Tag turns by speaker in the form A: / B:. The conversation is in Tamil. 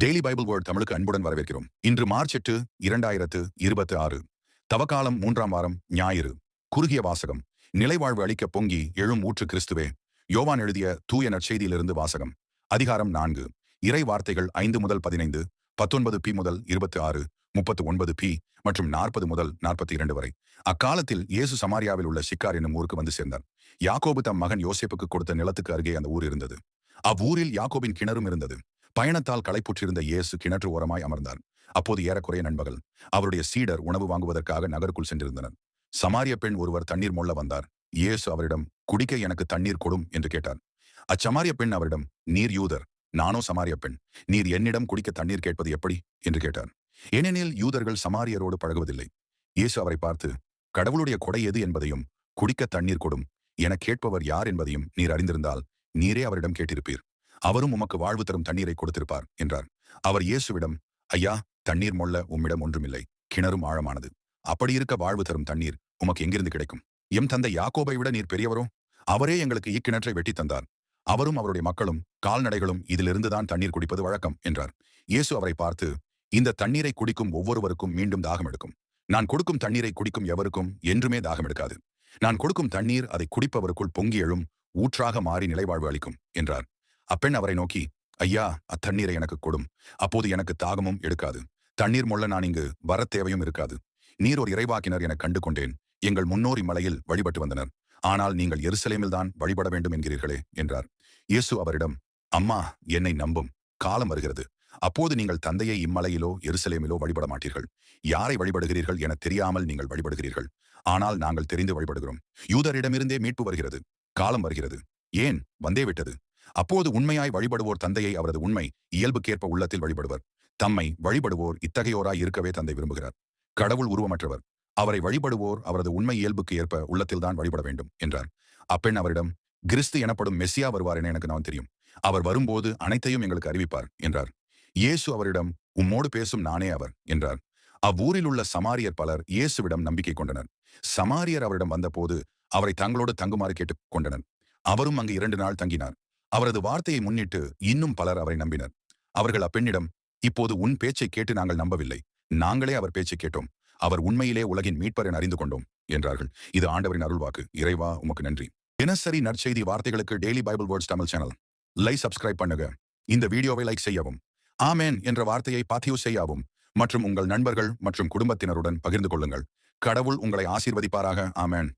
A: டெய்லி பைபிள் வேர்ட் தமிழுக்கு அன்புடன் வரவேற்கிறோம். இன்று மார்ச் 8, 2026. தவக்காலம் 3ஆம் வாரம் ஞாயிறு. குறுகிய வாசகம். நிலைவாழ்வு அளிக்க பொங்கி எழும் ஊற்று கிறிஸ்துவே. யோவான் எழுதிய தூய நற்செய்தியிலிருந்து வாசகம். அதிகாரம் 4. இறை வார்த்தைகள் 5 முதல் 15, 19 பி முதல் 26, 39 பி மற்றும் 40 முதல் 42 வரை. அக்காலத்தில் இயேசு சமாரியாவில் உள்ள சிக்கார் என்னும் ஊருக்கு வந்து சேர்ந்தார். யாக்கோபு தம் மகன் யோசேப்புக்கு கொடுத்த நிலத்துக்கு அருகே அந்த ஊர் இருந்தது. அவ்வூரில் யாக்கோபின் கிணறும் இருந்தது. பயணத்தால் களைப்புற்றிருந்த இயேசு கிணற்று ஓரமாய் அமர்ந்தார். அப்போது ஏறக்குறைய நண்பகல். அவருடைய சீடர் உணவு வாங்குவதற்காக நகருக்குள் சென்றிருந்தனர். சமாரிய பெண் ஒருவர் தண்ணீர் மொள்ள வந்தார். இயேசு அவரிடம், குடிக்க எனக்கு தண்ணீர் கொடும் என்று கேட்டார். அச்சமாரிய பெண் அவரிடம், நீர் யூதர், நானோ சமாரிய பெண், நீர் என்னிடம் குடிக்க தண்ணீர் கேட்பது எப்படி என்று கேட்டார். ஏனெனில் யூதர்கள் சமாரியரோடு பழகுவதில்லை. இயேசு அவரை பார்த்து, கடவுளுடைய கொடை எது என்பதையும் குடிக்க தண்ணீர் கொடும் என கேட்பவர் யார் என்பதையும் நீர் அறிந்திருந்தால் நீரே அவரிடம் கேட்டிருப்பீர். அவரும் உமக்கு வாழ்வு தரும் தண்ணீரை கொடுத்திருப்பார் என்றார். அவர் இயேசுவிடம், ஐயா, தண்ணீர் மொள்ள உம்மிடம் ஒன்றுமில்லை, கிணறும் ஆழமானது. அப்படி இருக்க வாழ்வு தரும் தண்ணீர் உமக்கு எங்கிருந்து கிடைக்கும்? எம் தந்தை யாக்கோபை விட நீர் பெரியவரோ? அவரே எங்களுக்கு இக்கிணற்றை வெட்டி தந்தார். அவரும் அவருடைய மக்களும் கால்நடைகளும் இதிலிருந்துதான் தண்ணீர் குடிப்பது வழக்கம் என்றார். இயேசு அவரை பார்த்து, இந்த தண்ணீரை குடிக்கும் ஒவ்வொருவருக்கும் மீண்டும் தாகம் எடுக்கும். நான் கொடுக்கும் தண்ணீரை குடிக்கும் எவருக்கும் என்றுமே தாகம் எடுக்காது. நான் கொடுக்கும் தண்ணீர் அதை குடிப்பவருக்குள் பொங்கி எழும் ஊற்றாக மாறி நிலைவாழ்வு அளிக்கும் என்றார். அப்பெண் அவரை நோக்கி, ஐயா, அத்தண்ணீரை எனக்கு கொடும். அப்போது எனக்கு தாகமும் எடுக்காது. தண்ணீர் மொள்ள நான் இங்கு வரத் தேவையும் இருக்காது. நீர் ஒரு இறைவாக்கினர் என கண்டு கொண்டேன். எங்கள் முன்னோர் இம்மலையில் வழிபட்டு வந்தனர். ஆனால் நீங்கள் எருசலேமில் தான் வழிபட வேண்டும் என்கிறீர்களே என்றார். இயேசு அவரிடம், அம்மா, என்னை நம்பும். காலம் வருகிறது. அப்போது நீங்கள் தந்தையை இம்மலையிலோ எருசலேமிலோ வழிபட மாட்டீர்கள். யாரை வழிபடுகிறீர்கள் என தெரியாமல் நீங்கள் வழிபடுகிறீர்கள். ஆனால் நாங்கள் தெரிந்து வழிபடுகிறோம். யூதரிடமிருந்தே மீட்பு வருகிறது. காலம் வருகிறது. ஏன் வந்தே விட்டது. அப்போது உண்மையாய் வழிபடுவோர் தந்தையை அவரது உண்மை இயல்புக்கேற்ப உள்ளத்தில் வழிபடுவர். தம்மை வழிபடுவோர் இத்தகையோராய் இருக்கவே தந்தை விரும்புகிறார். கடவுள் உருவமற்றவர். அவரை வழிபடுவோர் அவரது உண்மை இயல்புக்கு ஏற்ப உள்ளத்தில்தான் வழிபட வேண்டும் என்றார். அப்பெண் அவரிடம், கிறிஸ்து எனப்படும் மெஸ்ஸியா வருவார் என எனக்கு நான் தெரியும். அவர் வரும்போது அனைத்தையும் எங்களுக்கு அறிவிப்பார் என்றார். இயேசு அவரிடம், உம்மோடு பேசும் நானே அவர் என்றார். அவ்வூரில் உள்ள சமாரியர் பலர் இயேசுவிடம் நம்பிக்கை கொண்டனர். சமாரியர் அவரிடம் வந்தபோது அவரை தங்களோடு தங்குமாறு கேட்டுக் கொண்டனர். அவரும் அங்கு 2 நாள் தங்கினார். அவரது வார்த்தையை முன்னிட்டு இன்னும் பலர் அவரை நம்பினர். அவர்கள் அப்பெண்ணிடம், இப்போது உன் பேச்சை கேட்டு நாங்கள் நம்பவில்லை. நாங்களே அவர் பேச்சை கேட்டோம். அவர் உண்மையிலே உலகின் மீட்பர் என அறிந்து கொண்டோம் என்றார்கள். இது ஆண்டவரின் அருள்வாக்கு. இறைவா, உமக்கு நன்றி. தினசரி நற்செய்தி வார்த்தைகளுக்கு daily Bible words Tamil channel subscribe பண்ணுங்க. இந்த வீடியோவை லைக் செய்யவும், ஆமேன் என்ற வார்த்தையை பதிவு செய்யவும் மற்றும் உங்கள் நண்பர்கள் மற்றும் குடும்பத்தினருடன் பகிர்ந்து கொள்ளுங்கள். கடவுள் உங்களை ஆசீர்வதிப்பாராக. ஆமேன்.